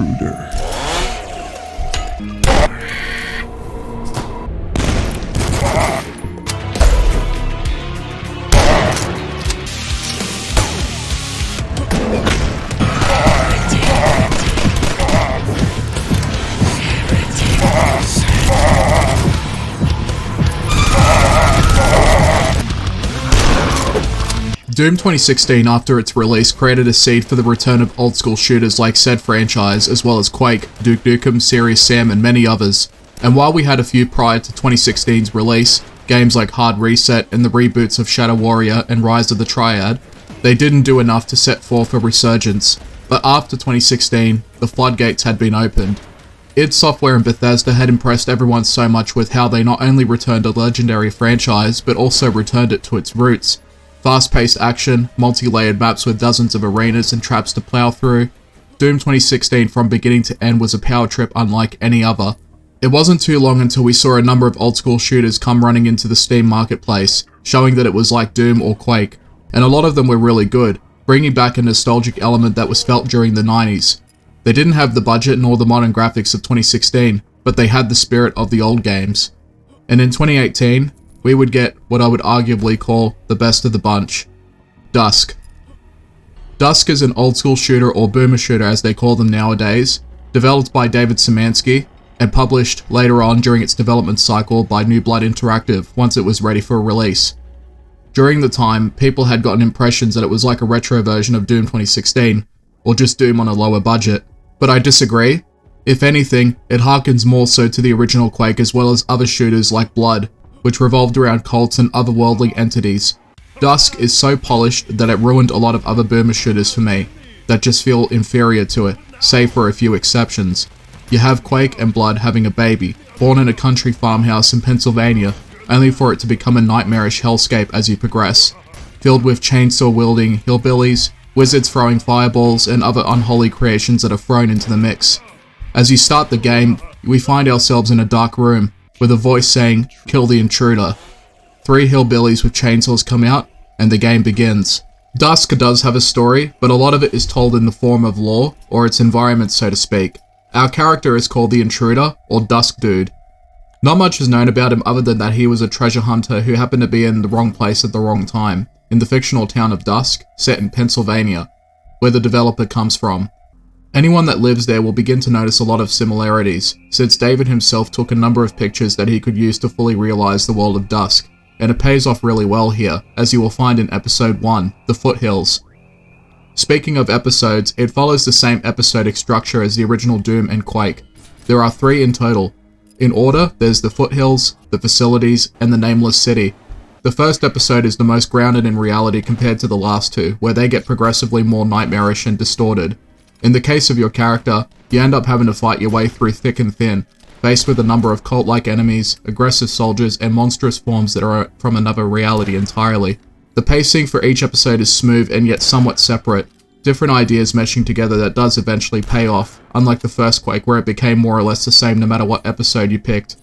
intruder. Doom 2016, after its release, created a seed for the return of old-school shooters like said franchise, as well as Quake, Duke Nukem, Serious Sam, and many others. And while we had a few prior to 2016's release, games like Hard Reset and the reboots of Shadow Warrior and Rise of the Triad, they didn't do enough to set forth a resurgence. But after 2016, the floodgates had been opened. id Software and Bethesda had impressed everyone so much with how they not only returned a legendary franchise, but also returned it to its roots. Fast-paced action, multi-layered maps with dozens of arenas and traps to plow through. Doom 2016 from beginning to end was a power trip unlike any other. It wasn't too long until we saw a number of old-school shooters come running into the Steam marketplace, showing that it was like Doom or Quake, and a lot of them were really good, bringing back a nostalgic element that was felt during the 90s. They didn't have the budget nor the modern graphics of 2016, but they had the spirit of the old games. And in 2018, we would get what I would arguably call the best of the bunch. DUSK. DUSK is an old-school shooter, or boomer shooter as they call them nowadays, developed by David Szymanski, and published later on during its development cycle by New Blood Interactive once it was ready for release. During the time, people had gotten impressions that it was like a retro version of Doom 2016, or just Doom on a lower budget, but I disagree. If anything, it harkens more so to the original Quake as well as other shooters like Blood, which revolved around cults and otherworldly entities. DUSK is so polished that it ruined a lot of other boomer shooters for me, that just feel inferior to it, save for a few exceptions. You have Quake and Blood having a baby, born in a country farmhouse in Pennsylvania, only for it to become a nightmarish hellscape as you progress, filled with chainsaw-wielding hillbillies, wizards throwing fireballs, and other unholy creations that are thrown into the mix. As you start the game, we find ourselves in a dark room, with a voice saying, "Kill the intruder." 3 hillbillies with chainsaws come out, and the game begins. DUSK does have a story, but a lot of it is told in the form of lore, or its environment so to speak. Our character is called the Intruder, or Dusk Dude. Not much is known about him other than that he was a treasure hunter who happened to be in the wrong place at the wrong time, in the fictional town of Dusk, set in Pennsylvania, where the developer comes from. Anyone that lives there will begin to notice a lot of similarities, since David himself took a number of pictures that he could use to fully realize the world of Dusk, and it pays off really well here, as you will find in episode 1, The Foothills. Speaking of episodes, it follows the same episodic structure as the original Doom and Quake. There are 3 in total. In order, there's The Foothills, The Facilities, and The Nameless City. The first episode is the most grounded in reality compared to the last 2, where they get progressively more nightmarish and distorted. In the case of your character, you end up having to fight your way through thick and thin, faced with a number of cult-like enemies, aggressive soldiers, and monstrous forms that are from another reality entirely. The pacing for each episode is smooth and yet somewhat separate, different ideas meshing together that does eventually pay off, unlike the first Quake where it became more or less the same no matter what episode you picked.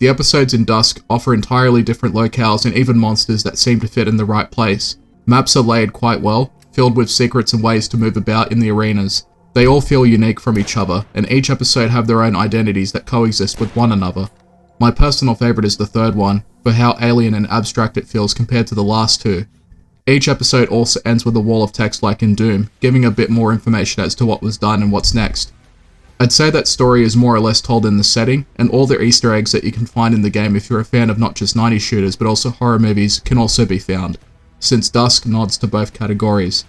The episodes in Dusk offer entirely different locales and even monsters that seem to fit in the right place. Maps are laid quite well, filled with secrets and ways to move about in the arenas. They all feel unique from each other, and each episode have their own identities that coexist with one another. My personal favourite is the third one, for how alien and abstract it feels compared to the last 2. Each episode also ends with a wall of text like in Doom, giving a bit more information as to what was done and what's next. I'd say that story is more or less told in the setting, and all the Easter eggs that you can find in the game if you're a fan of not just 90s shooters but also horror movies can also be found, since Dusk nods to both categories.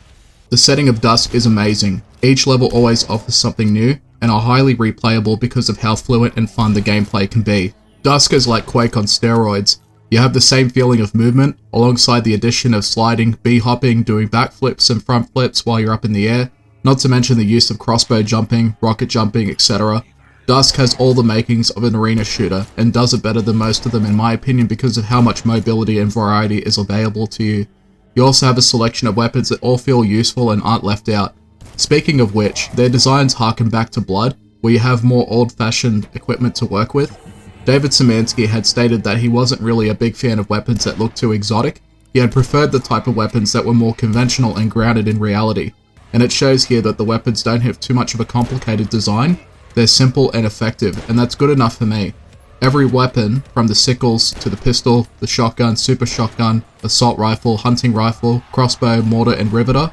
The setting of Dusk is amazing. Each level always offers something new, and are highly replayable because of how fluent and fun the gameplay can be. Dusk is like Quake on steroids. You have the same feeling of movement, alongside the addition of sliding, bee-hopping, doing backflips and front flips while you're up in the air, not to mention the use of crossbow jumping, rocket jumping, etc. Dusk has all the makings of an arena shooter, and does it better than most of them in my opinion because of how much mobility and variety is available to you. You also have a selection of weapons that all feel useful and aren't left out. Speaking of which, their designs harken back to Blood, where you have more old-fashioned equipment to work with. David Szymanski had stated that he wasn't really a big fan of weapons that looked too exotic. He had preferred the type of weapons that were more conventional and grounded in reality. and it shows here that the weapons don't have too much of a complicated design. They're simple and effective, and that's good enough for me. Every weapon, from the sickles to the pistol, the shotgun, super shotgun, assault rifle, hunting rifle, crossbow, mortar, and riveter,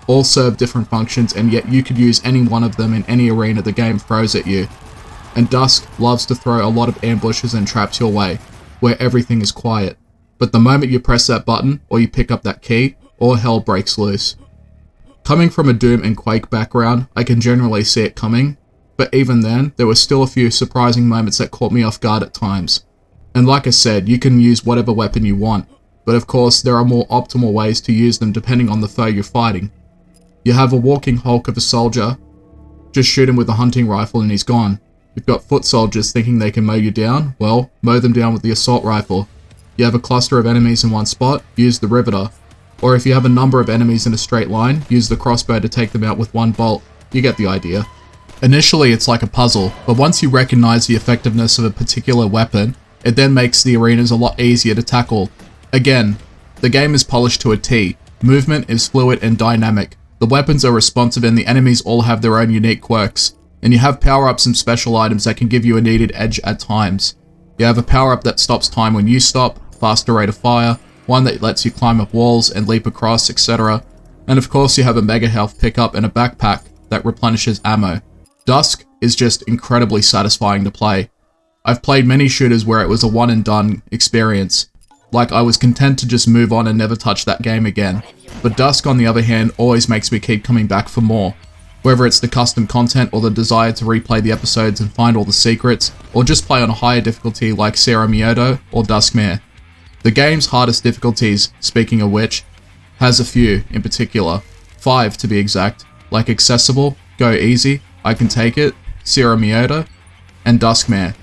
all serve different functions, and yet you could use any one of them in any arena the game throws at you. And Dusk loves to throw a lot of ambushes and traps your way, where everything is quiet. But the moment you press that button, or you pick up that key, all hell breaks loose. Coming from a Doom and Quake background, I can generally see it coming, but even then, there were still a few surprising moments that caught me off guard at times. And like I said, you can use whatever weapon you want, but of course there are more optimal ways to use them depending on the foe you're fighting. You have a walking hulk of a soldier, just shoot him with a hunting rifle and he's gone. You've got foot soldiers thinking they can mow you down, well, mow them down with the assault rifle. You have a cluster of enemies in one spot, use the riveter. Or if you have a number of enemies in a straight line, use the crossbow to take them out with one bolt. You get the idea. Initially it's like a puzzle, but once you recognize the effectiveness of a particular weapon, it then makes the arenas a lot easier to tackle. Again, the game is polished to a T. Movement is fluid and dynamic. The weapons are responsive and the enemies all have their own unique quirks. And you have power-ups and special items that can give you a needed edge at times. You have a power-up that stops time when you stop, faster rate of fire, one that lets you climb up walls and leap across, etc. And of course you have a mega health pickup and a backpack that replenishes ammo. Dusk is just incredibly satisfying to play. I've played many shooters where it was a one and done experience. Like I was content to just move on and never touch that game again. But Dusk on the other hand always makes me keep coming back for more. Whether it's the custom content or the desire to replay the episodes and find all the secrets, or just play on a higher difficulty like Sarah Mioto or Duskmare. The game's hardest difficulties, speaking of which, has a few in particular, 5 to be exact, like Accessible, Go Easy, I Can Take It, Sarah Mioto, and Duskmare.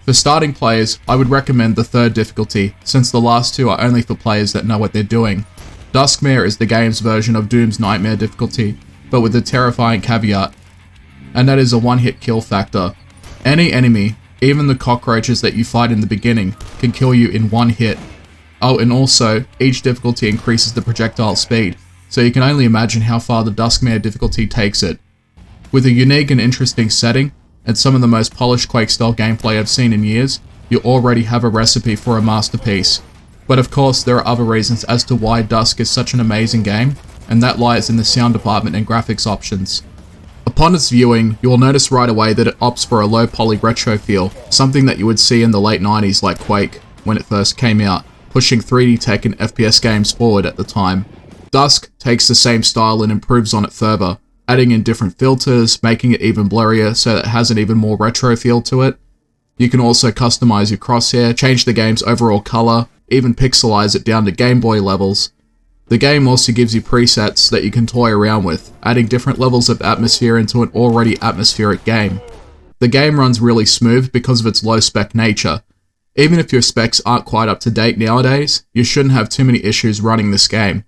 For starting players, I would recommend the 3rd difficulty, since the last 2 are only for players that know what they're doing. Duskmare is the game's version of Doom's Nightmare difficulty, but with a terrifying caveat, and that is a one-hit kill factor. Any enemy, even the cockroaches that you fight in the beginning, can kill you in one hit. Oh, and also, each difficulty increases the projectile speed, so you can only imagine how far the Duskmare difficulty takes it. With a unique and interesting setting, and some of the most polished Quake-style gameplay I've seen in years, you already have a recipe for a masterpiece. But of course, there are other reasons as to why Dusk is such an amazing game, and that lies in the sound department and graphics options. Upon its viewing, you will notice right away that it opts for a low poly retro feel, something that you would see in the late 90s like Quake, when it first came out, pushing 3D tech and FPS games forward at the time. Dusk takes the same style and improves on it further, adding in different filters, making it even blurrier so that it has an even more retro feel to it. You can also customize your crosshair, change the game's overall color, even pixelize it down to Game Boy levels. The game also gives you presets that you can toy around with, adding different levels of atmosphere into an already atmospheric game. The game runs really smooth because of its low spec nature. Even if your specs aren't quite up to date nowadays, you shouldn't have too many issues running this game.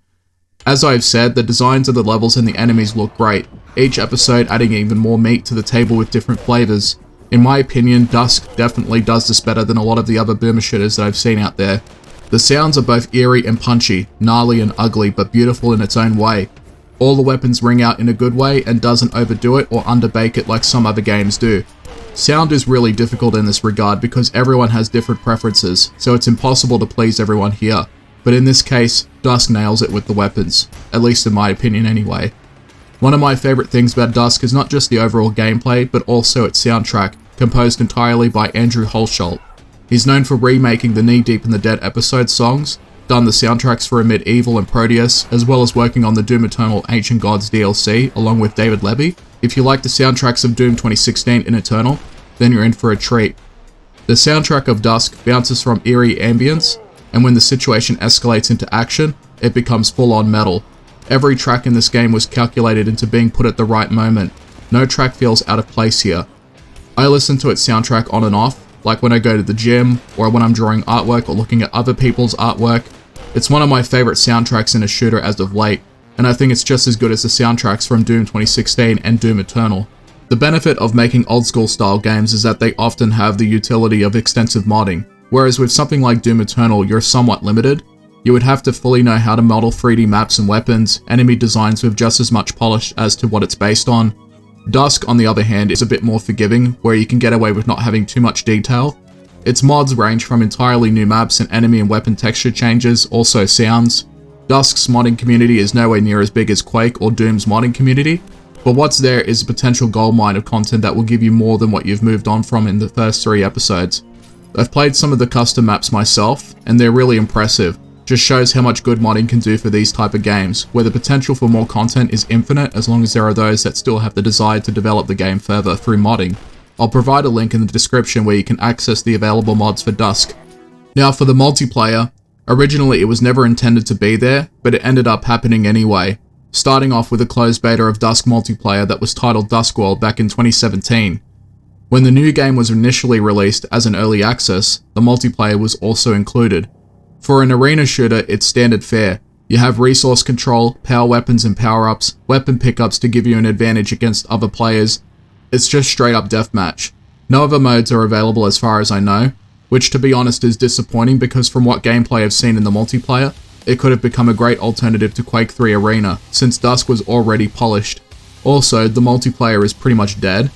As I've said, the designs of the levels and the enemies look great, each episode adding even more meat to the table with different flavors. In my opinion, Dusk definitely does this better than a lot of the other boomer shooters that I've seen out there. The sounds are both eerie and punchy, gnarly and ugly, but beautiful in its own way. All the weapons ring out in a good way and doesn't overdo it or underbake it like some other games do. Sound is really difficult in this regard because everyone has different preferences, so it's impossible to please everyone here. But in this case, Dusk nails it with the weapons, at least in my opinion anyway. One of my favourite things about Dusk is not just the overall gameplay, but also its soundtrack, composed entirely by Andrew Holsholt. He's known for remaking the Knee Deep in the Dead episode songs, done the soundtracks for Medieval and Proteus, as well as working on the Doom Eternal Ancient Gods DLC, along with David Levy. If you like the soundtracks of Doom 2016 and Eternal, then you're in for a treat. The soundtrack of Dusk bounces from eerie ambience, and when the situation escalates into action, it becomes full-on metal. Every track in this game was calculated into being put at the right moment. No track feels out of place here. I listen to its soundtrack on and off, like when I go to the gym, or when I'm drawing artwork or looking at other people's artwork. It's one of my favourite soundtracks in a shooter as of late, and I think it's just as good as the soundtracks from Doom 2016 and Doom Eternal. The benefit of making old school style games is that they often have the utility of extensive modding, whereas with something like Doom Eternal you're somewhat limited. You would have to fully know how to model 3D maps and weapons, enemy designs with just as much polish as to what it's based on. Dusk, on the other hand, is a bit more forgiving, where you can get away with not having too much detail. Its mods range from entirely new maps and enemy and weapon texture changes, also sounds. Dusk's modding community is nowhere near as big as Quake or Doom's modding community, but what's there is a potential goldmine of content that will give you more than what you've moved on from in the first 3 episodes. I've played some of the custom maps myself, and they're really impressive. Just shows how much good modding can do for these type of games, where the potential for more content is infinite as long as there are those that still have the desire to develop the game further through modding. I'll provide a link in the description where you can access the available mods for Dusk. Now for the multiplayer, originally it was never intended to be there, but it ended up happening anyway, starting off with a closed beta of Dusk multiplayer that was titled Dusk World back in 2017. When the new game was initially released as an early access, the multiplayer was also included. For an arena shooter, it's standard fare. You have resource control, power weapons and power-ups, weapon pickups to give you an advantage against other players. It's just straight up deathmatch. No other modes are available as far as I know, which to be honest is disappointing because from what gameplay I've seen in the multiplayer, it could have become a great alternative to Quake 3 Arena, since Dusk was already polished. Also, the multiplayer is pretty much dead.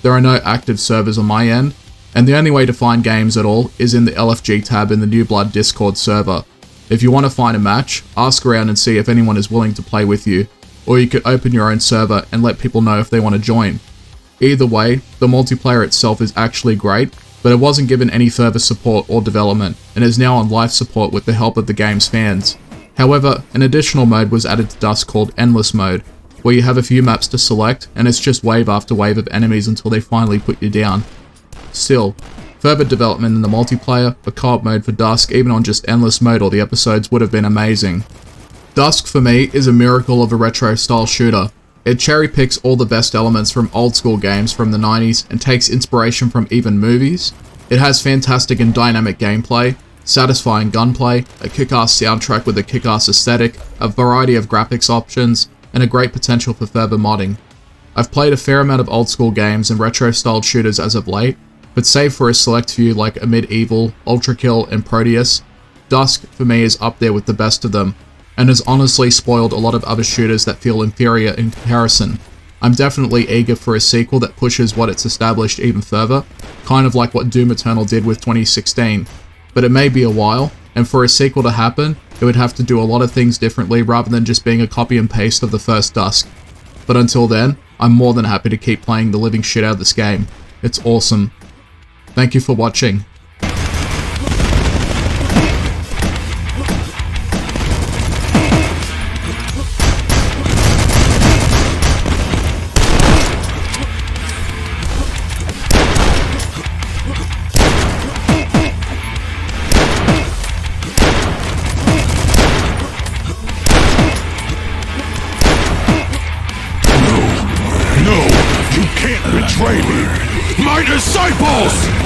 There are no active servers on my end, and the only way to find games at all is in the LFG tab in the New Blood Discord server. If you want to find a match, ask around and see if anyone is willing to play with you, or you could open your own server and let people know if they want to join. Either way, the multiplayer itself is actually great, but it wasn't given any further support or development, and is now on life support with the help of the game's fans. However, an additional mode was added to Dusk called Endless Mode, where you have a few maps to select, and it's just wave after wave of enemies until they finally put you down. Still, further development in the multiplayer, a co-op mode for Dusk even on just Endless Mode or the episodes would have been amazing. Dusk for me is a miracle of a retro style shooter. It cherry picks all the best elements from old school games from the 90s and takes inspiration from even movies. It has fantastic and dynamic gameplay, satisfying gunplay, a kick-ass soundtrack with a kick-ass aesthetic, a variety of graphics options, and a great potential for further modding. I've played a fair amount of old school games and retro styled shooters as of late, but save for a select few like a Medieval, Ultrakill, and Proteus, Dusk for me is up there with the best of them, and has honestly spoiled a lot of other shooters that feel inferior in comparison. I'm definitely eager for a sequel that pushes what it's established even further, kind of like what Doom Eternal did with 2016, but it may be a while, and for a sequel to happen, it would have to do a lot of things differently rather than just being a copy and paste of the first Dusk. But until then, I'm more than happy to keep playing the living shit out of this game. It's awesome. Thank you for watching. No, you can't betray me! My disciples!